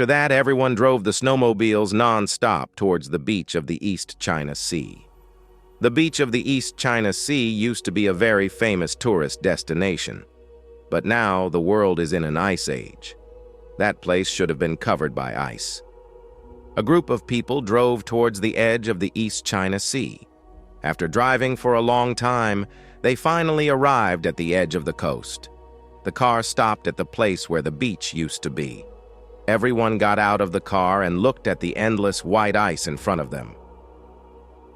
After that, everyone drove the snowmobiles non-stop towards the beach of the East China Sea. The beach of the East China Sea used to be a very famous tourist destination, but now the world is in an ice age. That place should have been covered by ice. A group of people drove towards the edge of the East China Sea. After driving for a long time, they finally arrived at the edge of the coast. The car stopped at the place where the beach used to be. Everyone got out of the car and looked at the endless white ice in front of them.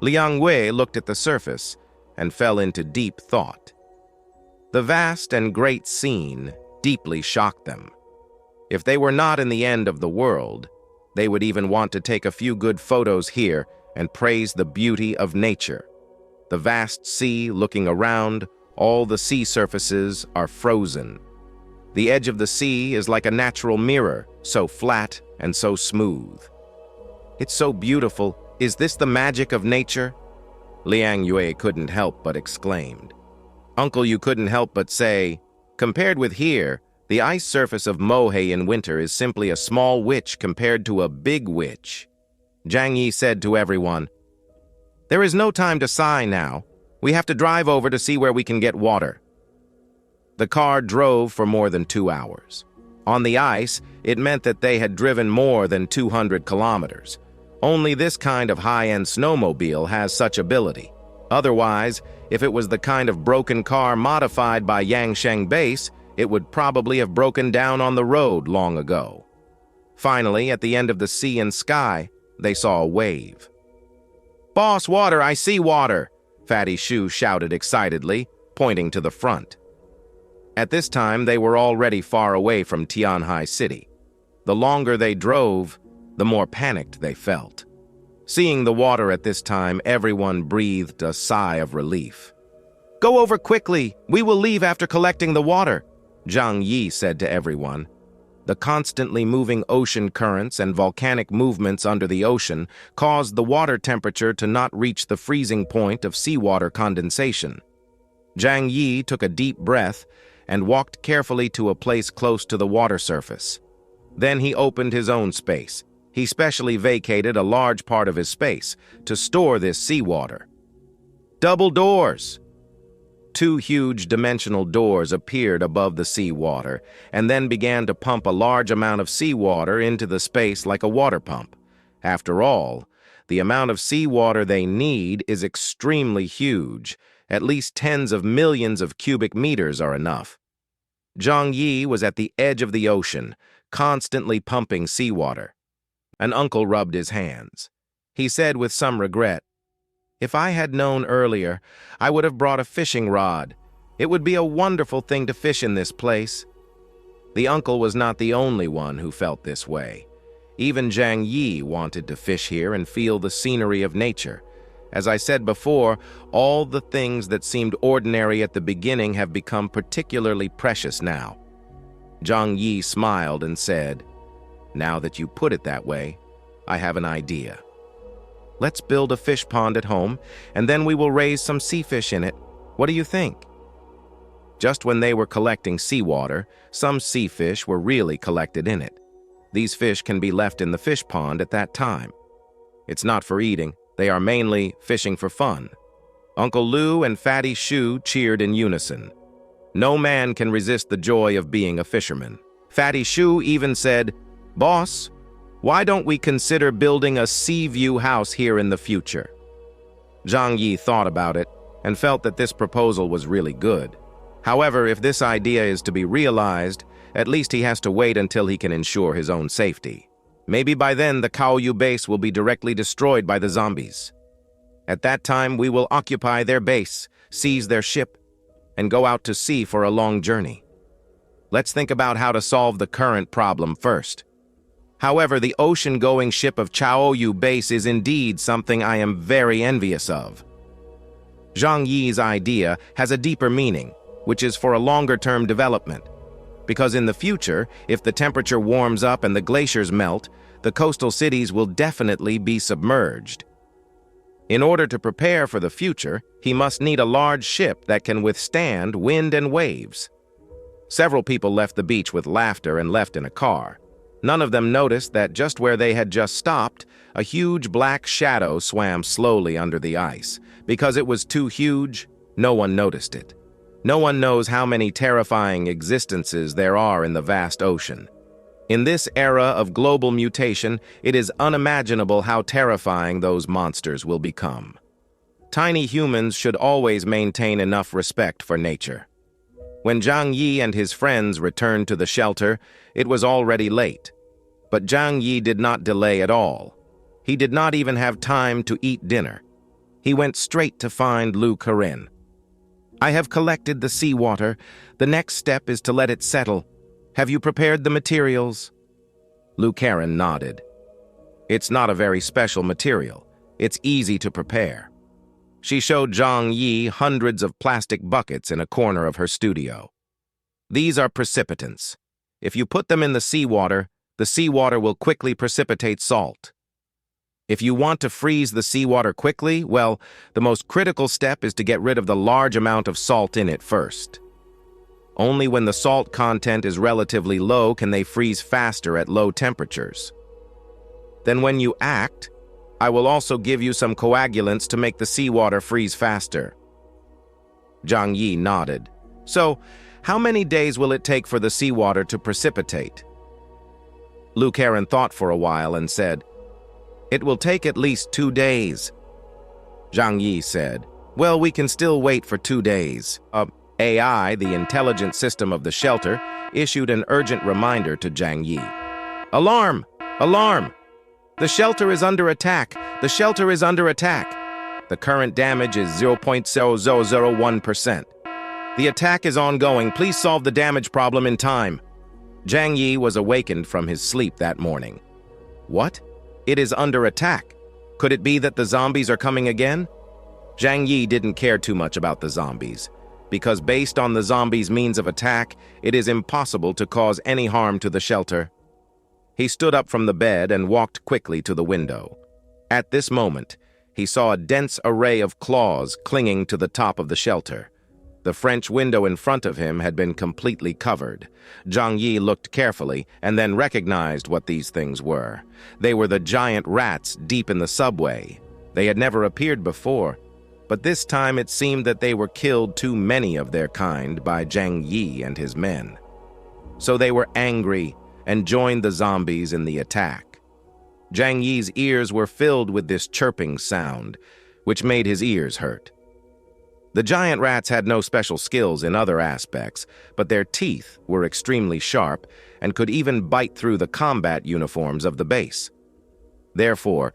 Liang Wei looked at the surface and fell into deep thought. The vast and great scene deeply shocked them. If they were not in the end of the world, they would even want to take a few good photos here and praise the beauty of nature. The vast sea looking around, all the sea surfaces are frozen. The edge of the sea is like a natural mirror, so flat and so smooth. It's so beautiful. Is this the magic of nature? Liang Yue couldn't help but exclaimed. Uncle, you couldn't help but say, compared with here, the ice surface of Mohei in winter is simply a small witch compared to a big witch. Zhang Yi said to everyone, there is no time to sigh now. We have to drive over to see where we can get water. The car drove for more than 2 hours. On the ice, it meant that they had driven more than 200 kilometers. Only this kind of high-end snowmobile has such ability. Otherwise, if it was the kind of broken car modified by Yangsheng Base, it would probably have broken down on the road long ago. Finally, at the end of the sea and sky, they saw a wave. Boss, water! I see water! Fatty Shu shouted excitedly, pointing to the front. At this time, they were already far away from Tianhai City. The longer they drove, the more panicked they felt. Seeing the water at this time, everyone breathed a sigh of relief. Go over quickly! We will leave after collecting the water, Zhang Yi said to everyone. The constantly moving ocean currents and volcanic movements under the ocean caused the water temperature to not reach the freezing point of seawater condensation. Zhang Yi took a deep breath and walked carefully to a place close to the water surface. Then he opened his own space. He specially vacated a large part of his space to store this seawater. Double doors! 2 huge dimensional doors appeared above the seawater and then began to pump a large amount of seawater into the space like a water pump. After all, the amount of seawater they need is extremely huge. At least tens of millions of cubic meters are enough. Zhang Yi was at the edge of the ocean, constantly pumping seawater. An uncle rubbed his hands. He said with some regret, if I had known earlier, I would have brought a fishing rod. It would be a wonderful thing to fish in this place. The uncle was not the only one who felt this way. Even Zhang Yi wanted to fish here and feel the scenery of nature. As I said before, all the things that seemed ordinary at the beginning have become particularly precious now. Zhang Yi smiled and said, now that you put it that way, I have an idea. Let's build a fish pond at home, and then we will raise some sea fish in it. What do you think? Just when they were collecting seawater, some sea fish were really collected in it. These fish can be left in the fish pond at that time. It's not for eating. They are mainly fishing for fun. Uncle Lu and Fatty Shu cheered in unison. No man can resist the joy of being a fisherman. Fatty Shu even said, Boss, why don't we consider building a sea view house here in the future? Zhang Yi thought about it and felt that this proposal was really good. However, if this idea is to be realized, at least he has to wait until he can ensure his own safety. Maybe by then the Kaoyu base will be directly destroyed by the zombies. At that time, we will occupy their base, seize their ship, and go out to sea for a long journey. Let's think about how to solve the current problem first. However, the ocean-going ship of Chaoyu base is indeed something I am very envious of. Zhang Yi's idea has a deeper meaning, which is for a longer-term development. Because in the future, if the temperature warms up and the glaciers melt, the coastal cities will definitely be submerged. In order to prepare for the future, he must need a large ship that can withstand wind and waves. Several people left the beach with laughter and left in a car. None of them noticed that just where they had just stopped, a huge black shadow swam slowly under the ice. Because it was too huge, no one noticed it. No one knows how many terrifying existences there are in the vast ocean. In this era of global mutation, it is unimaginable how terrifying those monsters will become. Tiny humans should always maintain enough respect for nature. When Zhang Yi and his friends returned to the shelter, it was already late. But Zhang Yi did not delay at all. He did not even have time to eat dinner. He went straight to find Lu Karen. "I have collected the seawater. The next step is to let it settle. Have you prepared the materials?" Lu Karen nodded. "It's not a very special material. It's easy to prepare." She showed Zhang Yi hundreds of plastic buckets in a corner of her studio. "These are precipitants. If you put them in the seawater will quickly precipitate salt. If you want to freeze the seawater quickly, well, the most critical step is to get rid of the large amount of salt in it first. Only when the salt content is relatively low can they freeze faster at low temperatures. Then when you act, I will also give you some coagulants to make the seawater freeze faster." Zhang Yi nodded. "So, how many days will it take for the seawater to precipitate?" Lu Karen thought for a while and said, "It will take at least 2 days." Zhang Yi said, "Well, we can still wait for 2 days. AI, the intelligent system of the shelter, issued an urgent reminder to Zhang Yi. "Alarm! Alarm! The shelter is under attack! The shelter is under attack! The current damage is 0.0001%. The attack is ongoing. Please solve the damage problem in time." Zhang Yi was awakened from his sleep that morning. "What? It is under attack. Could it be that the zombies are coming again?" Zhang Yi didn't care too much about the zombies, because based on the zombies' means of attack, it is impossible to cause any harm to the shelter. He stood up from the bed and walked quickly to the window. At this moment, he saw a dense array of claws clinging to the top of the shelter. The French window in front of him had been completely covered. Zhang Yi looked carefully and then recognized what these things were. They were the giant rats deep in the subway. They had never appeared before, but this time it seemed that they were killed too many of their kind by Zhang Yi and his men. So they were angry and joined the zombies in the attack. Zhang Yi's ears were filled with this chirping sound, which made his ears hurt. The giant rats had no special skills in other aspects, but their teeth were extremely sharp and could even bite through the combat uniforms of the base. Therefore,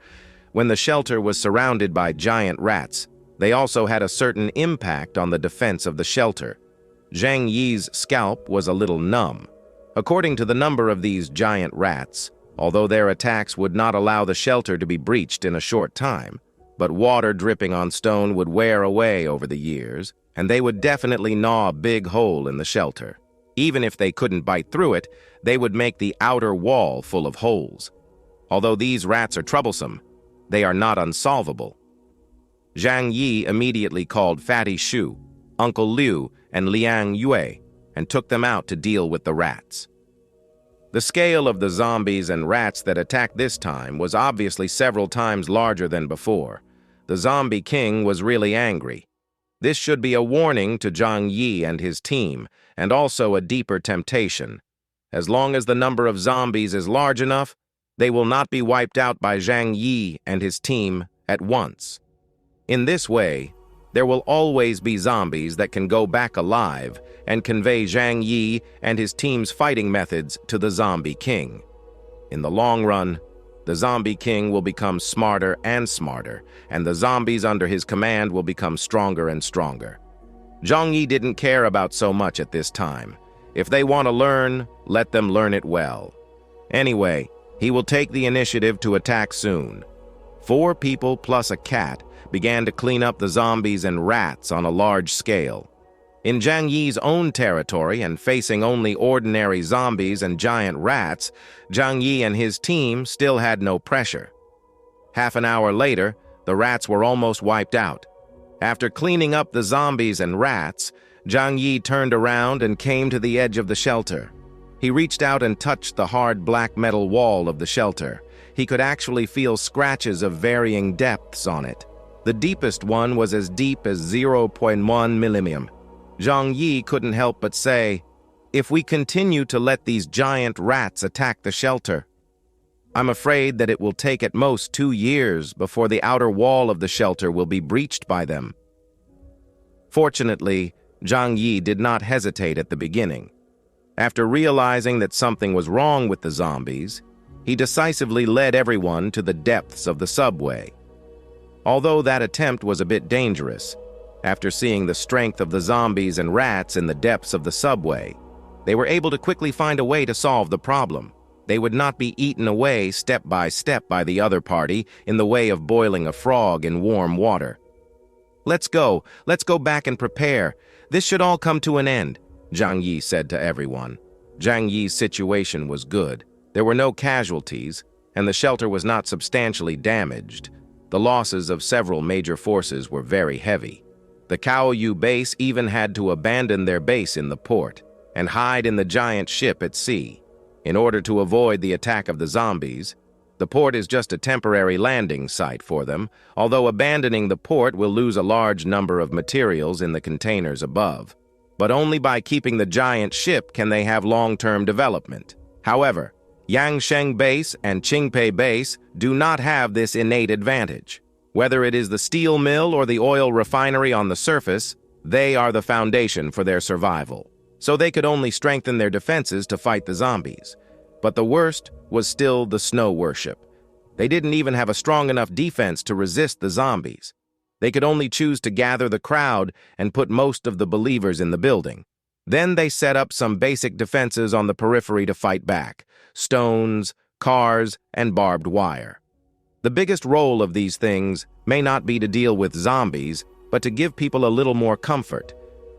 when the shelter was surrounded by giant rats, they also had a certain impact on the defense of the shelter. Zhang Yi's scalp was a little numb. According to the number of these giant rats, although their attacks would not allow the shelter to be breached in a short time, but water dripping on stone would wear away over the years, and they would definitely gnaw a big hole in the shelter. Even if they couldn't bite through it, they would make the outer wall full of holes. Although these rats are troublesome, they are not unsolvable. Zhang Yi immediately called Fatty Shu, Uncle Liu, and Liang Yue, and took them out to deal with the rats. The scale of the zombies and rats that attacked this time was obviously several times larger than before. The zombie king was really angry. This should be a warning to Zhang Yi and his team, and also a deeper temptation. As long as the number of zombies is large enough, they will not be wiped out by Zhang Yi and his team at once. In this way, there will always be zombies that can go back alive and convey Zhang Yi and his team's fighting methods to the zombie king. In the long run, the zombie king will become smarter and smarter, and the zombies under his command will become stronger and stronger. Zhang Yi didn't care about so much at this time. If they want to learn, let them learn it well. Anyway, he will take the initiative to attack soon. 4 people plus a cat began to clean up the zombies and rats on a large scale. In Zhang Yi's own territory and facing only ordinary zombies and giant rats, Zhang Yi and his team still had no pressure. Half an hour later, the rats were almost wiped out. After cleaning up the zombies and rats, Zhang Yi turned around and came to the edge of the shelter. He reached out and touched the hard black metal wall of the shelter. He could actually feel scratches of varying depths on it. The deepest one was as deep as 0.1 millimeter. Zhang Yi couldn't help but say, "If we continue to let these giant rats attack the shelter, I'm afraid that it will take at most 2 years before the outer wall of the shelter will be breached by them." Fortunately, Zhang Yi did not hesitate at the beginning. After realizing that something was wrong with the zombies, he decisively led everyone to the depths of the subway. Although that attempt was a bit dangerous, after seeing the strength of the zombies and rats in the depths of the subway, they were able to quickly find a way to solve the problem. They would not be eaten away step by the other party in the way of boiling a frog in warm water. Let's go back and prepare. This should all come to an end," Zhang Yi said to everyone. Zhang Yi's situation was good. There were no casualties, and the shelter was not substantially damaged. The losses of several major forces were very heavy. The Kaoyu base even had to abandon their base in the port and hide in the giant ship at sea. In order to avoid the attack of the zombies, the port is just a temporary landing site for them, although abandoning the port will lose a large number of materials in the containers above. But only by keeping the giant ship can they have long-term development. However, Yangsheng Base and Qingpei Base do not have this innate advantage. Whether it is the steel mill or the oil refinery on the surface, they are the foundation for their survival. So they could only strengthen their defenses to fight the zombies. But the worst was still the snow worship. They didn't even have a strong enough defense to resist the zombies. They could only choose to gather the crowd and put most of the believers in the building. Then they set up some basic defenses on the periphery to fight back: stones, cars, and barbed wire. The biggest role of these things may not be to deal with zombies, but to give people a little more comfort.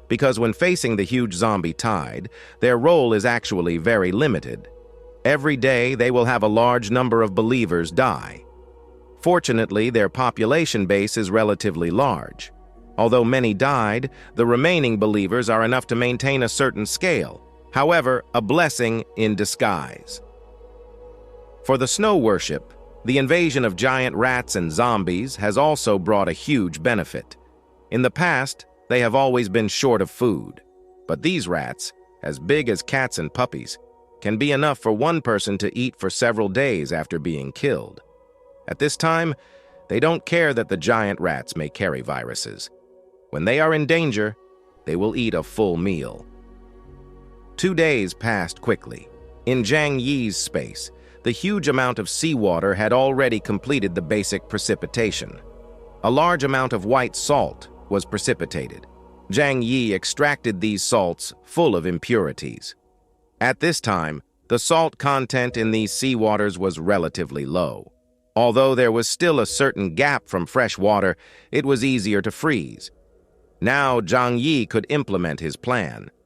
Because when facing the huge zombie tide, their role is actually very limited. Every day they will have a large number of believers die. Fortunately, their population base is relatively large. Although many died, the remaining believers are enough to maintain a certain scale. However, a blessing in disguise. For the snow worship, the invasion of giant rats and zombies has also brought a huge benefit. In the past, they have always been short of food. But these rats, as big as cats and puppies, can be enough for one person to eat for several days after being killed. At this time, they don't care that the giant rats may carry viruses. When they are in danger, they will eat a full meal. 2 days passed quickly. In Zhang Yi's space, the huge amount of seawater had already completed the basic precipitation. A large amount of white salt was precipitated. Zhang Yi extracted these salts full of impurities. At this time, the salt content in these seawaters was relatively low. Although there was still a certain gap from fresh water, it was easier to freeze. Now Zhang Yi could implement his plan.